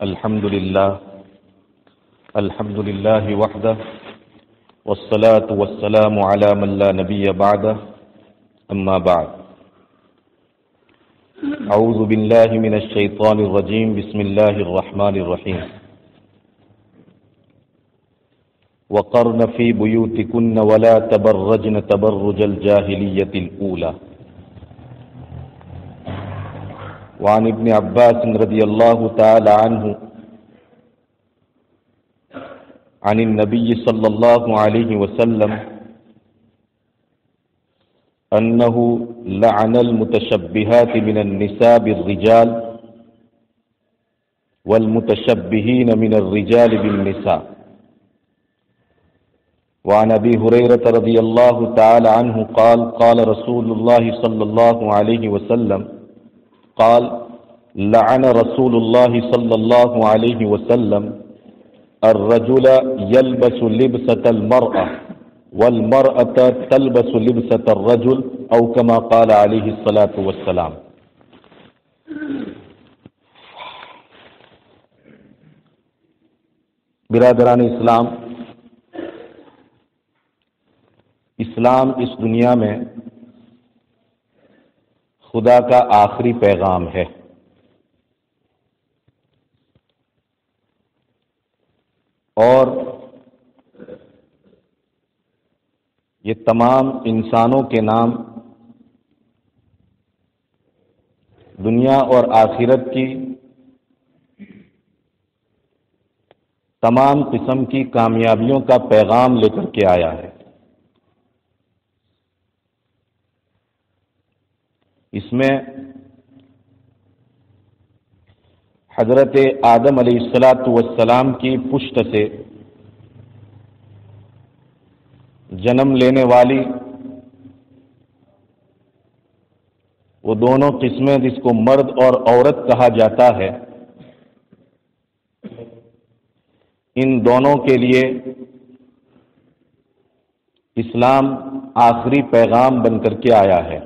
الحمد لله وحده والصلاة والسلام على من لا نبي بعده أما بعد أعوذ بالله من الشيطان الرجيم بسم الله الرحمن الرحيم وقرن في بيوتكن ولا تبرجن تبرج الجاهلية الأولى وعن ابن عباس رضي الله تعالى عنه عن النبي صلى الله عليه وسلم أنه لعن المتشبهات من النساء بالرجال والمتشبهين من الرجال بالنساء. وعن أبي هريرة رضي الله تعالى عنه قال قال رسول الله صلى الله عليه وسلم قال لعن رسول الله صلى الله عليه وسلم الرجل يلبس لبسة المرأة والمرأة تلبس لبسة الرجل أو كما قال عليه الصلاة والسلام. برادران اسلام، اسلام اس دنیا میں خدا کا آخری پیغام ہے اور یہ تمام انسانوں کے نام دنیا اور آخرت کی تمام قسم کی کامیابیوں کا پیغام لے کر کے آیا ہے. اس میں حضرت آدم علیہ السلام کی پشت سے جنم لینے والی وہ دونوں قسمیں جس کو مرد اور عورت کہا جاتا ہے، ان دونوں کے لیے اسلام آخری پیغام بن کر کے آیا ہے.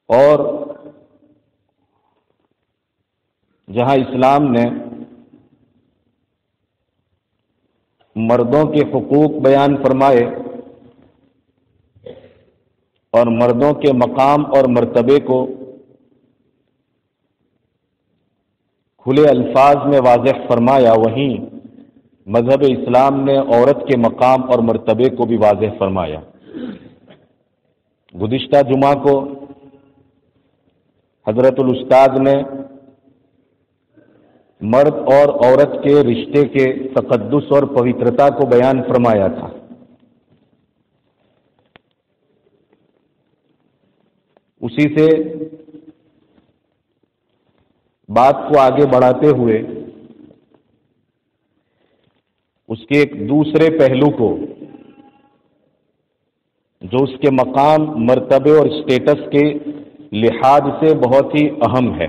اور جہاں اسلام نے مردوں کے حقوق بیان فرمائے اور مردوں کے مقام اور مرتبے کو کھلے الفاظ میں واضح فرمایا، وہیں مذہب اسلام نے عورت کے مقام اور مرتبے کو بھی واضح فرمایا. گزشتہ جمعہ کو حضرت الاستاذ نے مرد اور عورت کے رشتے کے تقدس اور پوترتا کو بیان فرمایا تھا. اسی سے بات کو آگے بڑھاتے ہوئے اس کے ایک دوسرے پہلو کو جو اس کے مقام، مرتبے اور اسٹیٹس کے لحاظ سے بہت ہی اہم ہے،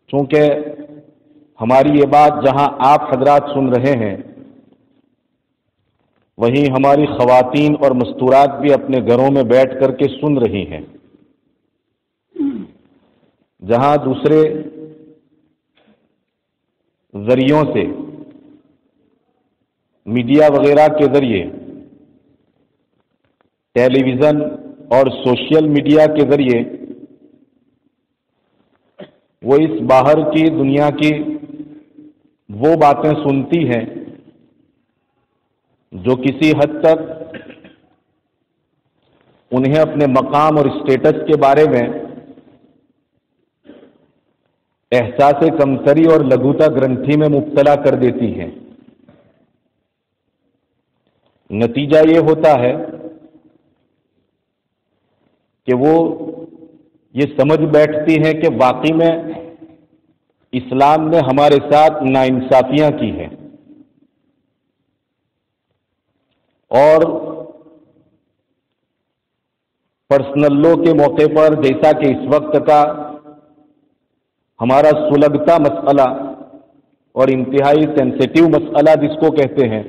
چونکہ ہماری یہ بات جہاں آپ حضرات سن رہے ہیں وہیں ہماری خواتین اور مستورات بھی اپنے گھروں میں بیٹھ کر کے سن رہی ہیں. جہاں دوسرے ذریعوں سے، میڈیا وغیرہ کے ذریعے، ٹیلی ویژن اور سوشل میڈیا کے ذریعے وہ اس باہر کی دنیا کی وہ باتیں سنتی ہیں جو کسی حد تک انہیں اپنے مقام اور اسٹیٹس کے بارے میں احساس کمتری اور لگھوتا گرنتھی میں مبتلا کر دیتی ہیں. نتیجہ یہ ہوتا ہے کہ وہ یہ سمجھ بیٹھتی ہیں کہ واقعی میں اسلام نے ہمارے ساتھ ناانصافیاں کی ہیں اور پرسنل لا کے موقع پر جیسا کہ اس وقت کا ہمارا سلگتا مسئلہ اور انتہائی سینسیٹیو مسئلہ جس کو کہتے ہیں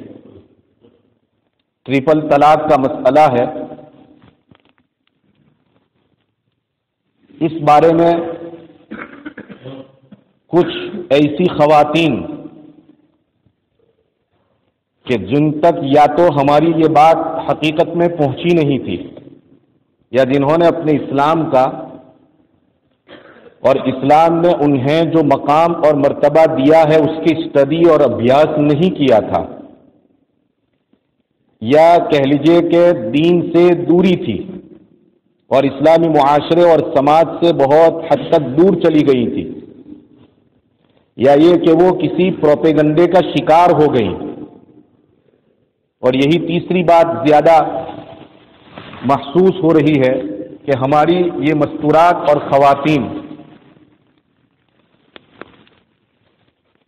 ٹرپل طلاق کا مسئلہ ہے، اس بارے میں کچھ ایسی خواتین کہ جن تک یا تو ہماری یہ بات حقیقت میں پہنچی نہیں تھی، یا جنہوں نے اپنے اسلام کا اور اسلام نے انہیں جو مقام اور مرتبہ دیا ہے اس کی اسٹڈی اور ابھیاس نہیں کیا تھا، یا کہہ لیجئے کہ دین سے دوری تھی اور اسلامی معاشرے اور سماج سے بہت حد تک دور چلی گئی تھی، یا یہ کہ وہ کسی پروپیگنڈے کا شکار ہو گئی، اور یہی تیسری بات زیادہ محسوس ہو رہی ہے کہ ہماری یہ مستورات اور خواتین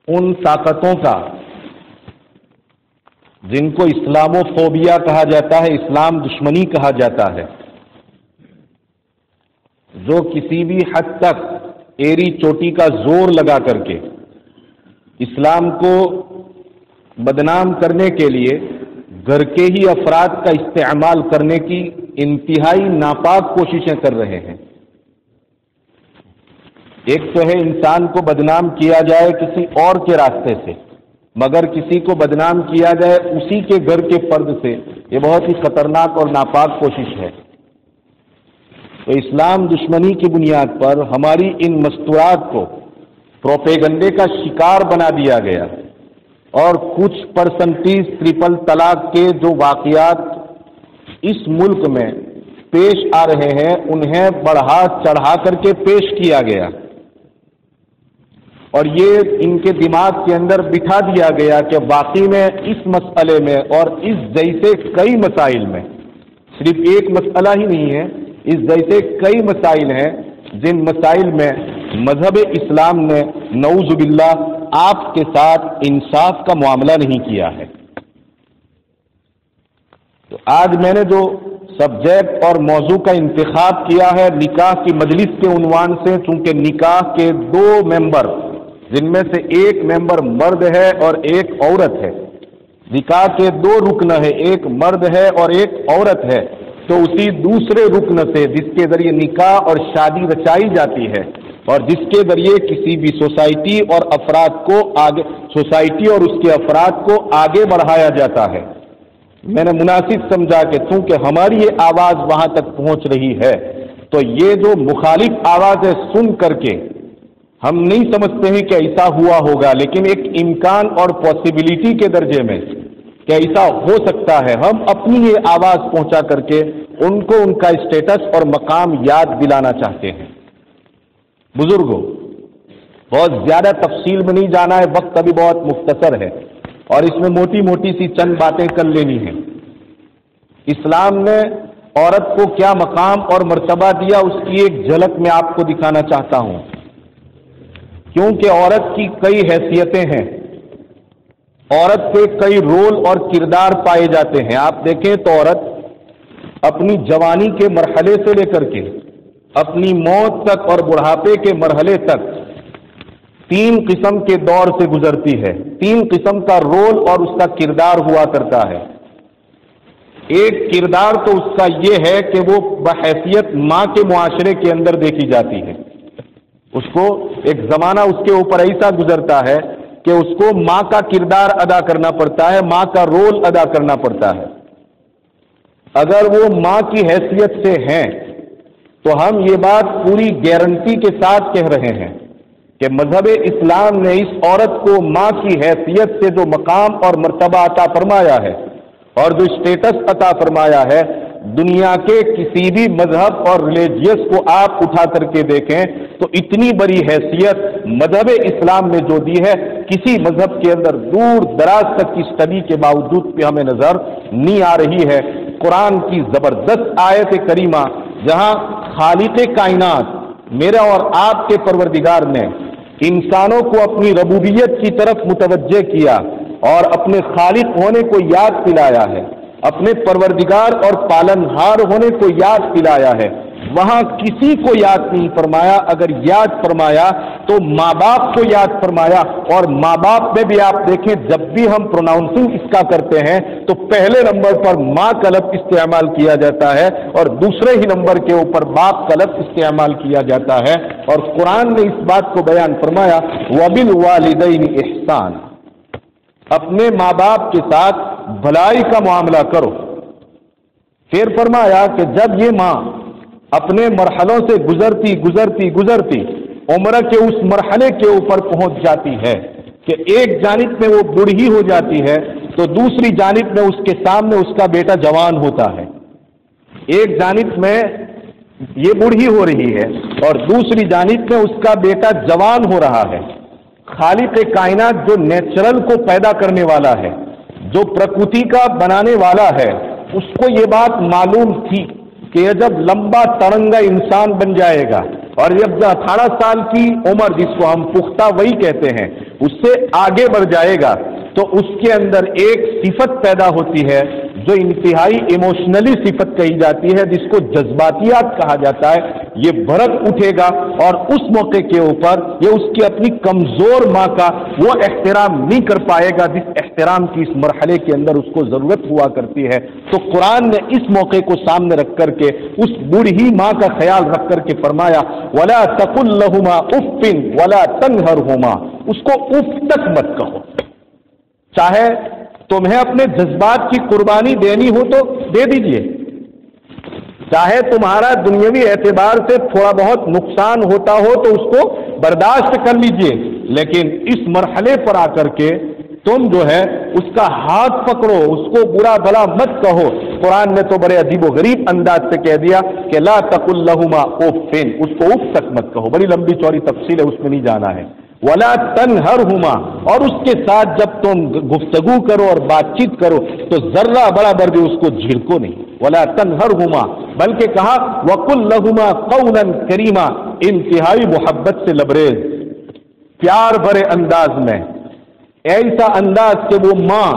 ان طاقتوں کا جن کو اسلامو فوبیا کہا جاتا ہے، اسلام دشمنی کہا جاتا ہے، جو کسی بھی حد تک ایری چوٹی کا زور لگا کر کے اسلام کو بدنام کرنے کے لیے گھر کے ہی افراد کا استعمال کرنے کی انتہائی ناپاک کوششیں کر رہے ہیں۔ ایک تو ہے انسان کو بدنام کیا جائے کسی اور کے راستے سے، مگر کسی کو بدنام کیا جائے اسی کے گھر کے فرد سے، یہ بہت ہی خطرناک اور ناپاک کوشش ہے۔ تو اسلام دشمنی کی بنیاد پر ہماری ان مستورات کو پروپیگنڈے کا شکار بنا دیا گیا، اور کچھ پرسنٹیج ٹرپل طلاق کے جو واقعات اس ملک میں پیش آ رہے ہیں انہیں بڑھا چڑھا کر کے پیش کیا گیا، اور یہ ان کے دماغ کے اندر بٹھا دیا گیا کہ واقعی میں اس مسئلے میں اور اس جیسے کئی مسائل میں، صرف ایک مسئلہ ہی نہیں ہے، اس جیسے کئی مسائل ہیں جن مسائل میں مذہب اسلام نے نعوذ باللہ آپ کے ساتھ انصاف کا معاملہ نہیں کیا ہے۔ تو آج میں نے جو سبجیکٹ اور موضوع کا انتخاب کیا ہے نکاح کی مجلس کے عنوان سے، چونکہ نکاح کے دو ممبر جن میں سے ایک ممبر مرد ہے اور ایک عورت ہے، نکاح کے دو رکن ہے، ایک مرد ہے اور ایک عورت ہے، تو اسی دوسرے رکن سے جس کے ذریعے نکاح اور شادی رچائی جاتی ہے اور جس کے ذریعے کسی بھی سوسائٹی اور افراد کو آگے، سوسائٹی اور اس کے افراد کو آگے بڑھایا جاتا ہے، میں نے مناسب سمجھا کہ چونکہ ہماری یہ آواز وہاں تک پہنچ رہی ہے تو یہ جو مخالف آوازیں سن کر کے ہم نہیں سمجھتے ہیں کہ ایسا ہوا ہوگا، لیکن ایک امکان اور پاسبلٹی کے درجے میں کہ ایسا ہو سکتا ہے، ہم اپنی یہ آواز پہنچا کر کے ان کو ان کا اسٹیٹس اور مقام یاد دلانا چاہتے ہیں۔ بزرگوں، بہت زیادہ تفصیل میں نہیں جانا ہے، وقت ابھی بہت مختصر ہے اور اس میں موٹی موٹی سی چند باتیں کر لینی ہیں۔ اسلام نے عورت کو کیا مقام اور مرتبہ دیا اس کی ایک جھلک میں آپ کو دکھانا چاہتا ہوں، کیونکہ عورت کی کئی حیثیتیں ہیں، عورت کے کئی رول اور کردار پائے جاتے ہیں۔ آپ دیکھیں تو عورت اپنی جوانی کے مرحلے سے لے کر کے اپنی موت تک اور بڑھاپے کے مرحلے تک تین قسم کے دور سے گزرتی ہے، تین قسم کا رول اور اس کا کردار ہوا کرتا ہے۔ ایک کردار تو اس کا یہ ہے کہ وہ بحیثیت ماں کے معاشرے کے اندر دیکھی جاتی ہے، اس کو ایک زمانہ اس کے اوپر ایسا گزرتا ہے کہ اس کو ماں کا کردار ادا کرنا پڑتا ہے، ماں کا رول ادا کرنا پڑتا ہے۔ اگر وہ ماں کی حیثیت سے ہیں تو ہم یہ بات پوری گارنٹی کے ساتھ کہہ رہے ہیں کہ مذہب اسلام نے اس عورت کو ماں کی حیثیت سے جو مقام اور مرتبہ عطا فرمایا ہے اور جو اسٹیٹس عطا فرمایا ہے، دنیا کے کسی بھی مذہب اور ریلیجیس کو آپ اٹھا کر کے دیکھیں تو اتنی بڑی حیثیت مذہب اسلام نے جو دی ہے کسی مذہب کے اندر دور دراز تک کی اسٹڈی کے باوجود بھی ہمیں نظر نہیں آ رہی ہے۔ قرآن کی زبردست آیت کریمہ جہاں خالق کائنات میرا اور آپ کے پروردگار نے انسانوں کو اپنی ربوبیت کی طرف متوجہ کیا اور اپنے خالق ہونے کو یاد دلایا ہے، اپنے پروردگار اور پالنہار ہونے کو یاد دلایا ہے، وہاں کسی کو یاد نہیں فرمایا، اگر یاد فرمایا تو ماں باپ کو یاد فرمایا۔ اور ماں باپ میں بھی آپ دیکھیں جب بھی ہم پروناؤنسنگ اس کا کرتے ہیں تو پہلے نمبر پر ماں کا لفظ استعمال کیا جاتا ہے اور دوسرے ہی نمبر کے اوپر باپ کا لفظ استعمال کیا جاتا ہے۔ اور قرآن نے اس بات کو بیان فرمایا وَبِالْوَالِدَيْنِ احسان، اپنے ماں باپ کے ساتھ بھلائی کا معاملہ کرو۔ پھر فرمایا کہ جب یہ ماں اپنے مرحلوں سے گزرتی عمر کے اس مرحلے کے اوپر پہنچ جاتی ہے کہ ایک جانب میں وہ بوڑھی ہو جاتی ہے تو دوسری جانب میں اس کے سامنے اس کا بیٹا جوان ہوتا ہے۔ ایک جانب میں یہ بوڑھی ہو رہی ہے اور دوسری جانب میں اس کا بیٹا جوان ہو رہا ہے۔ خالق کائنات جو نیچرل کو پیدا کرنے والا ہے، جو پرکرتی کا بنانے والا ہے، اس کو یہ بات معلوم تھی کہ یہ جب لمبا ترنگا انسان بن جائے گا اور جب 18 سال کی عمر جس کو ہم پختہ وہی کہتے ہیں اس سے آگے بڑھ جائے گا تو اس کے اندر ایک صفت پیدا ہوتی ہے جو انتہائی ایموشنلی صفت کہی جاتی ہے، جس کو جذباتیات کہا جاتا ہے۔ یہ بھڑک اٹھے گا اور اس موقع کے اوپر یہ اس کی اپنی کمزور ماں کا وہ احترام نہیں کر پائے گا جس احترام کی اس مرحلے کے اندر اس کو ضرورت ہوا کرتی ہے۔ تو قرآن نے اس موقع کو سامنے رکھ کر کے اس بوڑھی ماں کا خیال رکھ کر کے فرمایا وَلَا تَقُلْ لَهُمَا اُفٍّ وَلَا تَنْهَرْهُمَا، اس کو اف تک مت کہو۔ چاہے تمہیں اپنے جذبات کی قربانی دینی ہو تو دے دیجئے، چاہے تمہارا دنیاوی اعتبار سے تھوڑا بہت نقصان ہوتا ہو تو اس کو برداشت کر لیجئے، لیکن اس مرحلے پر آ کر کے تم جو ہے اس کا ہاتھ پکڑو، اس کو برا بھلا مت کہو۔ قرآن نے تو بڑے عجیب و غریب انداز سے کہہ دیا کہ لا تقل لہما اف، اس کو اف تک مت کہو، بڑی لمبی چوڑی تفصیل ہے، اس میں نہیں جانا ہے۔ ولا تنہرہما، اور اس کے ساتھ جب تم گفتگو کرو اور بات چیت کرو تو ذرہ برابر بھی اس کو جھڑکو نہیں، ولا تنہرہما، بلکہ کہا وقل لہما قولا کریما، انتہائی محبت سے لبریز پیار بھرے انداز میں، ایسا انداز کہ وہ ماں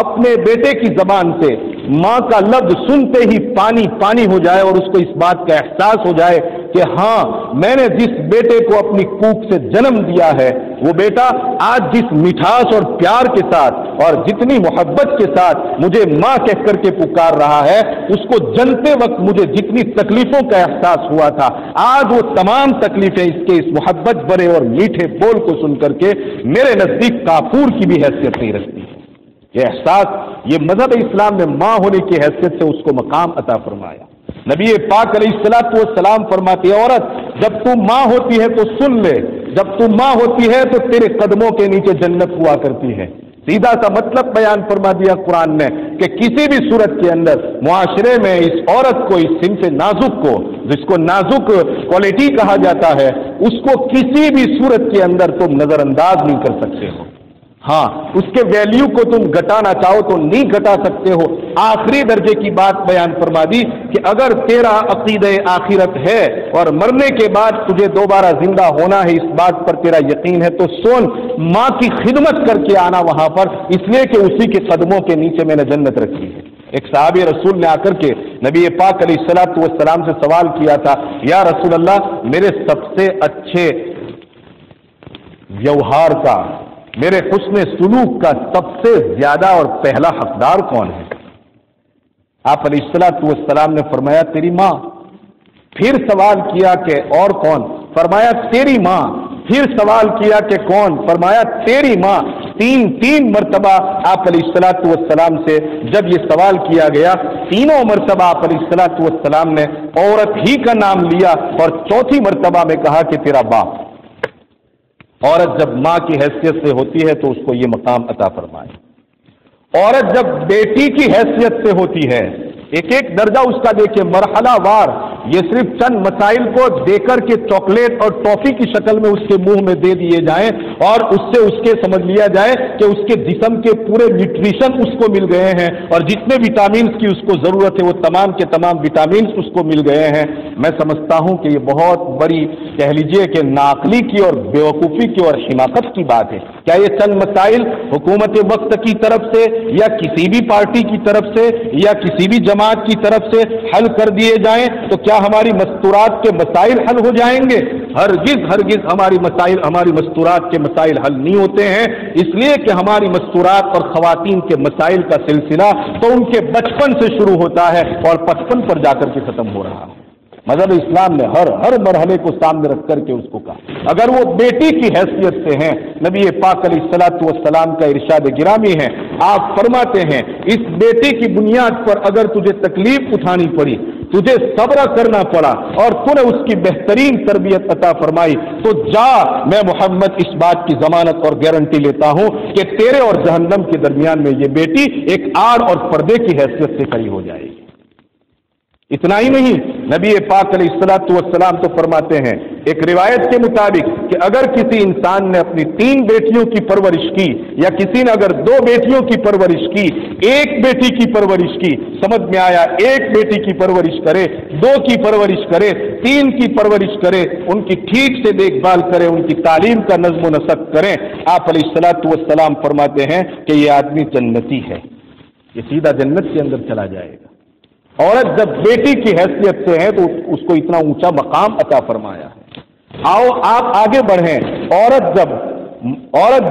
اپنے بیٹے کی زبان سے ماں کا لفظ سنتے ہی پانی پانی ہو جائے اور اس کو اس بات کا احساس ہو جائے کہ ہاں میں نے جس بیٹے کو اپنی کوکھ سے جنم دیا ہے وہ بیٹا آج جس مٹھاس اور پیار کے ساتھ اور جتنی محبت کے ساتھ مجھے ماں کہہ کر کے پکار رہا ہے، اس کو جنتے وقت مجھے جتنی تکلیفوں کا احساس ہوا تھا، آج وہ تمام تکلیفیں اس کے اس محبت بھرے اور میٹھے بول کو سن کر کے میرے نزدیک کافور کی بھی حیثیت نہیں رکھتی۔ یہ احساس، یہ مذہب اسلام نے ماں ہونے کی حیثیت سے اس کو مقام عطا فرمایا۔ نبی پاک علیہ الصلوۃ والسلام فرماتے ہیں عورت جب تو ماں ہوتی ہے تو سن لے، جب تو ماں ہوتی ہے تو تیرے قدموں کے نیچے جنت ہوا کرتی ہے۔ سیدھا سا مطلب بیان فرما دیا قرآن نے کہ کسی بھی صورت کے اندر معاشرے میں اس عورت کو، اس صنف نازک کو، جس کو نازک کوالٹی کہا جاتا ہے، اس کو کسی بھی صورت کے اندر تم نظر انداز نہیں کر سکتے ہو۔ ہاں، اس کے ویلیو کو تم گھٹانا چاہو تو نہیں گھٹا سکتے ہو۔ آخری درجے کی بات بیان فرما دی کہ اگر تیرا عقیدہ آخرت ہے اور مرنے کے بعد تجھے دوبارہ زندہ ہونا ہے، اس بات پر تیرا یقین ہے تو سن، ماں کی خدمت کر کے آنا وہاں پر، اس لیے کہ اسی کے قدموں کے نیچے میں نے جنت رکھی ہے۔ ایک صحابی رسول نے آ کر کے نبی پاک علیہ الصلوۃ والسلام سے سوال کیا تھا، یا رسول اللہ، میرے سب سے اچھے ویوہار کا، میرے حسن سلوک کا سب سے زیادہ اور پہلا حقدار کون ہے؟ آپ علیہ الصلوۃ والسلام نے فرمایا تیری ماں۔ پھر سوال کیا کہ اور کون؟ فرمایا تیری ماں۔ پھر سوال کیا کہ کون؟ فرمایا تیری ماں۔ تین مرتبہ آپ علیہ الصلوۃ والسلام سے جب یہ سوال کیا گیا، تینوں مرتبہ آپ علیہ الصلوۃ والسلام نے عورت ہی کا نام لیا اور چوتھی مرتبہ میں کہا کہ تیرا باپ۔ عورت جب ماں کی حیثیت سے ہوتی ہے تو اس کو یہ مقام عطا فرمائے۔ عورت جب بیٹی کی حیثیت سے ہوتی ہے، ایک ایک درجہ اس کا دیکھیں، مرحلہ وار، یہ صرف چند مسائل کو دے کر کے چاکلیٹ اور ٹافی کی شکل میں اس کے منہ میں دے دیے جائیں اور اس سے اس کے سمجھ لیا جائے کہ اس کے جسم کے پورے نیوٹریشن اس کو مل گئے ہیں اور جتنے وٹامنس کی اس کو ضرورت ہے وہ تمام کے تمام وٹامنس اس کو مل گئے ہیں۔ میں سمجھتا ہوں کہ یہ بہت بڑی کہہ لیجئے کہ ناقلی کی اور بیوقوفی کی اور حماقت کی بات ہے۔ کیا یہ چند مسائل حکومت وقت کی طرف سے یا کسی بھی پارٹی کی طرف سے یا کسی بھی جماعت کی طرف سے حل کر دیے جائیں تو کیا ہماری مستورات کے مسائل حل ہو جائیں گے؟ ہرگز ہماری مستورات کے مسائل حل نہیں ہوتے ہیں، اس لیے کہ ہماری مستورات اور خواتین کے مسائل کا سلسلہ تو ان کے بچپن سے شروع ہوتا ہے اور 55 پر جا کر کے ختم ہو رہا ہے۔ مذہب اسلام نے ہر مرحلے کو سامنے رکھ کر کے اس کو کہا، اگر وہ بیٹی کی حیثیت سے ہیں، نبی پاک علیہ الصلوۃ والسلام کا ارشاد گرامی ہے، آپ فرماتے ہیں اس بیٹی کی بنیاد پر اگر تجھے تکلیف اٹھانی پڑی، تجھے صبر کرنا پڑا اور تو نے اس کی بہترین تربیت عطا فرمائی تو جا، میں محمد اس بات کی ضمانت اور گارنٹی لیتا ہوں کہ تیرے اور جہنم کے درمیان میں یہ بیٹی ایک آڑ اور پردے کی حیثیت سے کھڑی ہو جائے گی۔ اتنا ہی نہیں، نبی پاک علیہ الصلوۃ والسلام تو فرماتے ہیں ایک روایت کے مطابق کہ اگر کسی انسان نے اپنی 3 بیٹیوں کی پرورش کی یا کسی نے اگر 2 بیٹیوں کی پرورش کی، ایک بیٹی کی پرورش کی، سمجھ میں آیا، ایک بیٹی کی پرورش کرے، 2 کی پرورش کرے، 3 کی پرورش کرے، ان کی ٹھیک سے دیکھ بھال کرے، ان کی تعلیم کا نظم و نسق کریں، آپ علیہ الصلوۃ والسلام فرماتے ہیں کہ یہ آدمی جنتی ہے، یہ سیدھا جنت کے اندر چلا جائے گا۔ عورت جب بیٹی کی حیثیت سے ہے تو اس کو اتنا اونچا مقام عطا فرمایا ہے۔ آؤ آپ آگے بڑھیں، عورت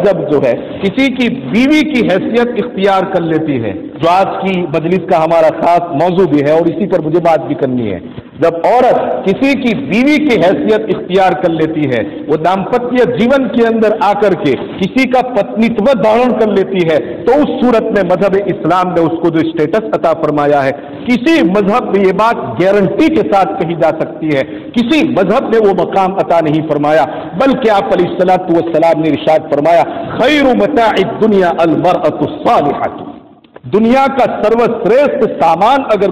جب جو ہے کسی کی بیوی کی حیثیت اختیار کر لیتی ہے، جو آج کی مجلس کا ہمارا خاص موضوع بھی ہے اور اسی پر مجھے بات بھی کرنی ہے، جب عورت کسی کی بیوی کی حیثیت اختیار کر لیتی ہے، وہ دامپتیہ جیون کے اندر آ کر کے کسی کا پتنیتو دھارن کر لیتی ہے، تو اس صورت میں مذہب اسلام نے اس کو جو اسٹیٹس عطا فرمایا ہے، کسی مذہب میں یہ بات گارنٹی کے ساتھ کہی جا سکتی ہے، کسی مذہب نے وہ مقام عطا نہیں فرمایا، بلکہ آپ علیہ الصلوۃ والسلام نے ارشاد فرمایا خیر متاع الدنیا المرأۃ الصالحۃ، دنیا کا سروشریشٹھ سامان اگر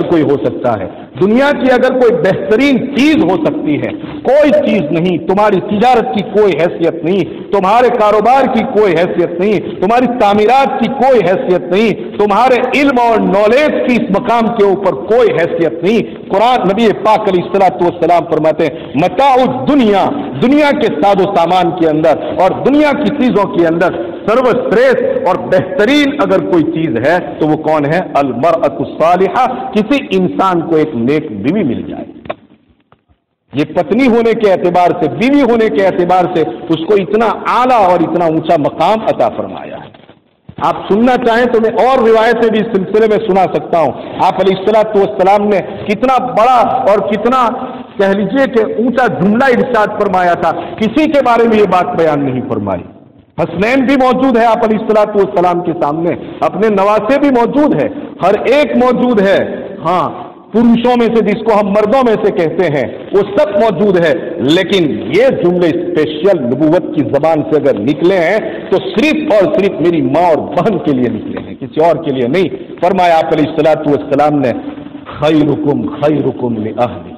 کوئی ہو سکتا ہے، دنیا کی اگر کوئی بہترین چیز ہو سکتی ہے، کوئی چیز نہیں، تمہاری تجارت کی کوئی حیثیت نہیں، تمہارے کاروبار کی کوئی حیثیت نہیں، تمہاری تعمیرات کی کوئی حیثیت نہیں، تمہارے علم اور نالج کی اس مقام کے اوپر کوئی حیثیت نہیں۔ قرآن نبی پاک علیہ الصلوۃ والسلام فرماتے ہیں متاع الدنیا، دنیا کے ساز و سامان کے اندر اور دنیا کی چیزوں کے اندر سروشریشٹھ اور بہترین اگر کوئی چیز ہے تو وہ کون ہے؟ المرأۃ الصالحہ، کسی انسان کو ایک نیک بیوی مل جائے، یہ پتنی ہونے کے اعتبار سے، بیوی ہونے کے اعتبار سے اس کو اتنا اعلیٰ اور اتنا اونچا مقام عطا فرمایا ہے۔ آپ سننا چاہیں تو میں اور روایتیں بھی اس سلسلے میں سنا سکتا ہوں۔ آپ علیہ الصلوۃ والسلام نے کتنا بڑا اور کتنا کہہ لیجیے کہ اونچا جملہ ارشاد فرمایا تھا، کسی کے بارے میں یہ بات بیان نہیں فرمائی۔ حسنین بھی موجود ہے آپ علیہ الصلوۃ والسلام کے سامنے، اپنے نواسے بھی موجود ہے، ہر ایک موجود ہے، ہاں پروشوں میں سے جس کو ہم مردوں میں سے کہتے ہیں وہ سب موجود ہے، لیکن یہ جملے اسپیشل نبوت کی زبان سے اگر نکلے ہیں تو صرف اور صرف میری ماں اور بہن کے لیے نکلے ہیں، کسی اور کے لیے نہیں۔ فرمایا آپ علیہ الصلوۃ والسلام نے خیرکم خیرکم لأہلہ،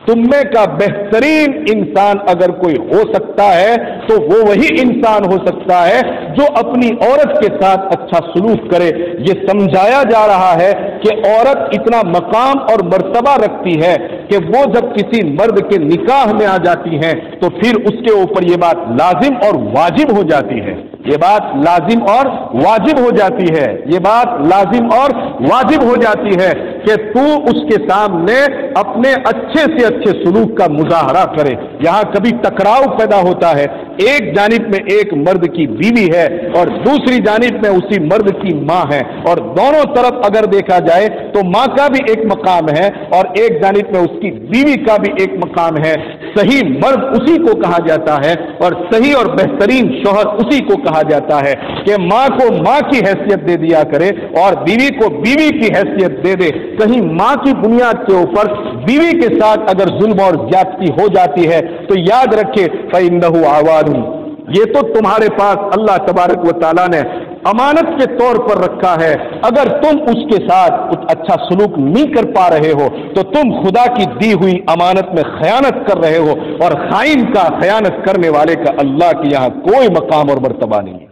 تم میں کا بہترین انسان اگر کوئی ہو سکتا ہے تو وہ وہی انسان ہو سکتا ہے جو اپنی عورت کے ساتھ اچھا سلوک کرے۔ یہ سمجھایا جا رہا ہے کہ عورت اتنا مقام اور مرتبہ رکھتی ہے کہ وہ جب کسی مرد کے نکاح میں آ جاتی ہیں تو پھر اس کے اوپر یہ بات لازم اور واجب ہو جاتی ہے، یہ بات لازم اور واجب ہو جاتی ہے، یہ بات لازم اور واجب ہو جاتی ہے کہ تو اس کے سامنے اپنے اچھے سے اچھے سلوک کا مظاہرہ کرے۔ یہاں کبھی ٹکراؤ پیدا ہوتا ہے، ایک جانب میں ایک مرد کی بیوی ہے اور دوسری جانب میں اسی مرد کی ماں ہے، اور دونوں طرف اگر دیکھا جائے تو ماں کا بھی ایک مقام ہے اور ایک جانب میں اس کی بیوی کا بھی ایک مقام ہے۔ صحیح مرد اسی کو کہا جاتا ہے اور صحیح اور بہترین شوہر اسی کو کہا جاتا ہے کہ ماں کو ماں کی حیثیت دے دیا کرے اور بیوی کو بیوی کی حیثیت دے دے۔ کہیں ماں کی بنیاد کے اوپر بیوی کے ساتھ اگر ظلم اور زیادتی ہو جاتی ہے تو یاد رکھے فَإِنَّهُ عَوَانٌ، یہ تو تمہارے پاس اللہ تبارک و تعالیٰ نے امانت کے طور پر رکھا ہے، اگر تم اس کے ساتھ کچھ اچھا سلوک نہیں کر پا رہے ہو تو تم خدا کی دی ہوئی امانت میں خیانت کر رہے ہو، اور خائن کا، خیانت کرنے والے کا اللہ کے یہاں کوئی مقام اور مرتبہ نہیں ہے۔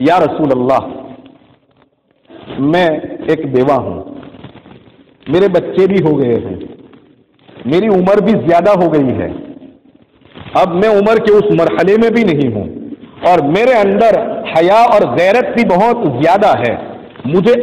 یا رسول اللہ میں ایک بیوہ ہوں، میرے بچے بھی ہو گئے ہیں، میری عمر بھی زیادہ ہو گئی ہے، اب میں عمر کے اس مرحلے میں بھی نہیں ہوں، اور میرے اندر حیا اور غیرت بھی بہت زیادہ ہے، مجھے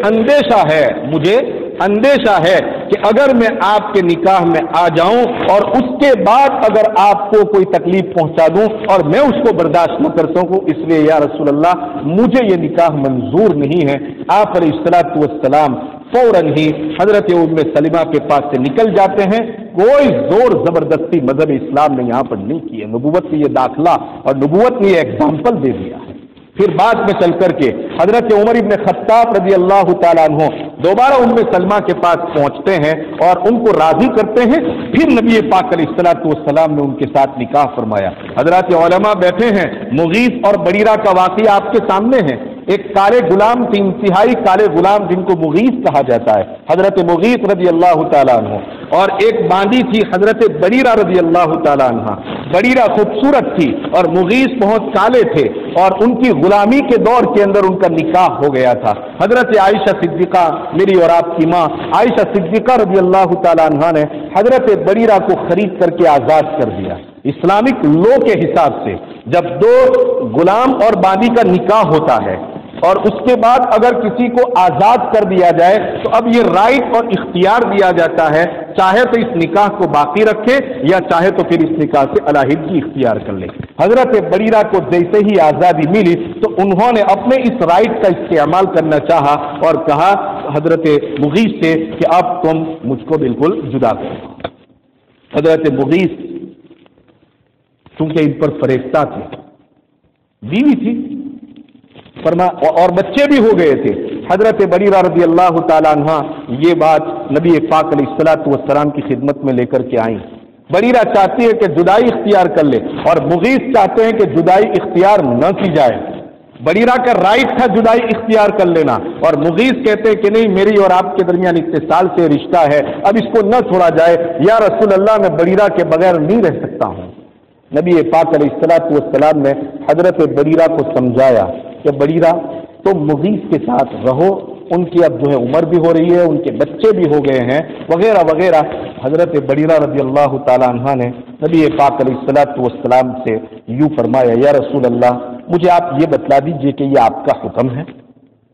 اندیشہ ہے کہ اگر میں آپ کے نکاح میں آ جاؤں اور اس کے بعد اگر آپ کو کوئی تکلیف پہنچا دوں اور میں اس کو برداشت نہ کر سکوں، اس لیے یا رسول اللہ مجھے یہ نکاح منظور نہیں ہے۔ آپ علیہ الصلوۃ والسلام فوراً ہی حضرت ام سلمہ کے پاس سے نکل جاتے ہیں، کوئی زور زبردستی مذہب اسلام نے یہاں پر نہیں کی ہے، نبوت نے یہ داخلہ اور نبوت نے یہ ایگزامپل دے دیا ہے۔ پھر بعد میں چل کر کے حضرت عمر ابن خطاب رضی اللہ تعالیٰ عنہ دوبارہ ام سلمہ کے پاس پہنچتے ہیں اور ان کو راضی کرتے ہیں، پھر نبی پاک علیہ الصلوۃ والسلام نے ان کے ساتھ نکاح فرمایا۔ حضرات علماء بیٹھے ہیں، مغیث اور بریرہ کا واقعہ آپ کے سامنے ہے۔ ایک کالے غلام تھے، انتہائی کالے غلام جن کو مغیث کہا جاتا ہے، حضرت مغیث رضی اللہ تعالیٰ عنہ، اور ایک باندی تھی حضرت بریرہ رضی اللہ تعالیٰ عنہ۔ بریرہ خوبصورت تھی اور مغیث بہت کالے تھے، اور ان کی غلامی کے دور کے اندر ان کا نکاح ہو گیا تھا۔ حضرت عائشہ صدیقہ، میری اور آپ کی ماں عائشہ صدیقہ رضی اللہ تعالیٰ عنہ نے حضرت بریرہ کو خرید کر کے آزاد کر دیا۔ اسلامک لو کے حساب سے جب دو غلام اور باندی کا نکاح ہوتا ہے اور اس کے بعد اگر کسی کو آزاد کر دیا جائے تو اب یہ رائٹ اور اختیار دیا جاتا ہے، چاہے تو اس نکاح کو باقی رکھے یا چاہے تو پھر اس نکاح سے علیحدگی اختیار کر لے۔ حضرت بریرہ کو جیسے ہی آزادی ملی تو انہوں نے اپنے اس رائٹ کا استعمال کرنا چاہا اور کہا حضرت مغیث سے کہ اب تم مجھ کو بالکل جدا کرو۔ حضرت مغیث چونکہ ان پر فریفتہ تھے، بیوی تھی اور بچے بھی ہو گئے تھے، حضرت بریرہ رضی اللہ تعالیٰ عنہ یہ بات نبی پاک علیہ الصلوۃ والسلام کی خدمت میں لے کر کے آئیں۔ بریرہ چاہتی ہے کہ جدائی اختیار کر لے اور مغیث چاہتے ہیں کہ جدائی اختیار نہ کی جائے۔ بریرہ کا رائٹ تھا جدائی اختیار کر لینا، اور مغیث کہتے ہیں کہ نہیں، میری اور آپ کے درمیان اتصال سے رشتہ ہے، اب اس کو نہ چھوڑا جائے، یا رسول اللہ میں بریرہ کے بغیر نہیں رہ سکتا ہوں۔ نبی پاک علیہ الصلوۃ والسلام نے حضرت بریرہ کو سمجھایا کہ بریرہ تم مغیث کے ساتھ رہو، ان کی اب جو ہے عمر بھی ہو رہی ہے، ان کے بچے بھی ہو گئے ہیں وغیرہ وغیرہ۔ حضرت بریرہ رضی اللہ تعالیٰ عنہ نے نبی پاک علیہ الصلوۃ والسلام سے یوں فرمایا، یا رسول اللہ مجھے آپ یہ بتلا دیجئے کہ یہ آپ کا حکم ہے؟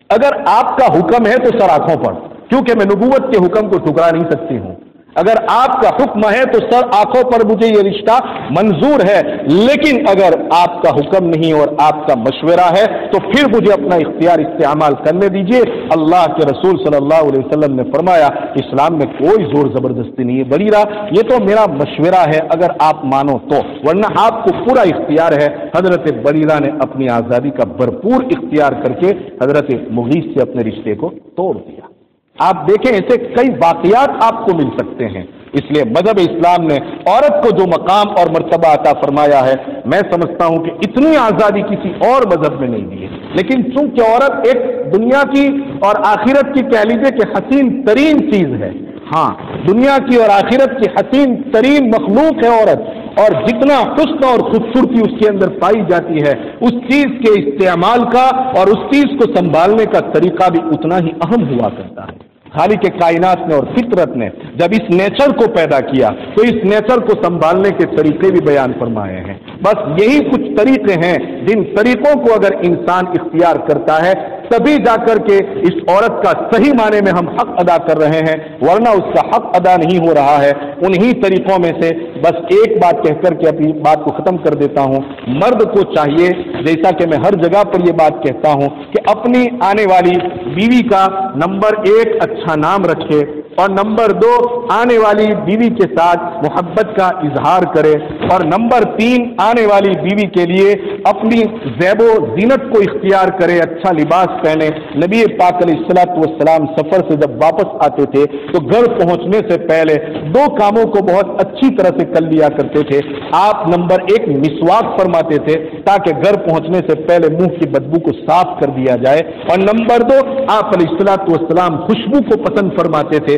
اگر آپ کا حکم ہے تو سر آنکھوں پر، کیونکہ میں نبوت کے حکم کو ٹھکرا نہیں سکتی ہوں۔ اگر آپ کا حکم ہے تو سر آنکھوں پر مجھے یہ رشتہ منظور ہے، لیکن اگر آپ کا حکم نہیں اور آپ کا مشورہ ہے تو پھر مجھے اپنا اختیار استعمال کرنے دیجئے۔ اللہ کے رسول صلی اللہ علیہ وسلم نے فرمایا اسلام میں کوئی زور زبردستی نہیں ہے بریرہ، یہ تو میرا مشورہ ہے، اگر آپ مانو تو، ورنہ آپ کو پورا اختیار ہے۔ حضرت بریرہ نے اپنی آزادی کا بھرپور اختیار کر کے حضرت مغیث سے اپنے رشتے کو توڑ دیا۔ آپ دیکھیں ایسے کئی واقعات آپ کو مل سکتے ہیں، اس لیے مذہب اسلام نے عورت کو جو مقام اور مرتبہ عطا فرمایا ہے، میں سمجھتا ہوں کہ اتنی آزادی کسی اور مذہب میں نہیں دی ہے، لیکن چونکہ عورت ایک دنیا کی اور آخرت کی کہہ لیجیے کہ حسین ترین چیز ہے، ہاں دنیا کی اور آخرت کی حسین ترین مخلوق ہے عورت، اور جتنا حسن اور خوبصورتی اس کے اندر پائی جاتی ہے، اس چیز کے استعمال کا اور اس چیز کو سنبھالنے کا طریقہ بھی اتنا ہی اہم ہوا کرتا ہے۔ خالق کائنات نے اور فطرت نے جب اس نیچر کو پیدا کیا تو اس نیچر کو سنبھالنے کے طریقے بھی بیان فرمائے ہیں۔ بس یہی کچھ طریقے ہیں جن طریقوں کو اگر انسان اختیار کرتا ہے تبھی جا کر کے اس عورت کا صحیح معنی میں ہم حق ادا کر رہے ہیں، ورنہ اس کا حق ادا نہیں ہو رہا ہے۔ انہی طریقوں میں سے بس ایک بات کہہ کر کے اپنی بات کو ختم کر دیتا ہوں، مرد کو چاہیے جیسا کہ میں ہر جگہ پر یہ بات کہتا ہوں کہ اپنی آنے والی بیوی کا نمبر 1 اچھا نام رکھے، اور نمبر 2 آنے والی بیوی کے ساتھ محبت کا اظہار کرے، اور نمبر 3 آنے والی بیوی کے لیے اپنی زیب و زینت کو اختیار کرے، اچھا لباس پہنے۔ نبی پاک علیہ الصلوۃ والسلام سفر سے جب واپس آتے تھے تو گھر پہنچنے سے پہلے 2 کاموں کو بہت اچھی طرح سے کر لیا کرتے تھے۔ آپ نمبر 1 مسواک فرماتے تھے تاکہ گھر پہنچنے سے پہلے منہ کی بدبو کو صاف کر دیا جائے، اور نمبر 2 آپ علیہ الصلوۃ والسلام خوشبو کو پسند فرماتے تھے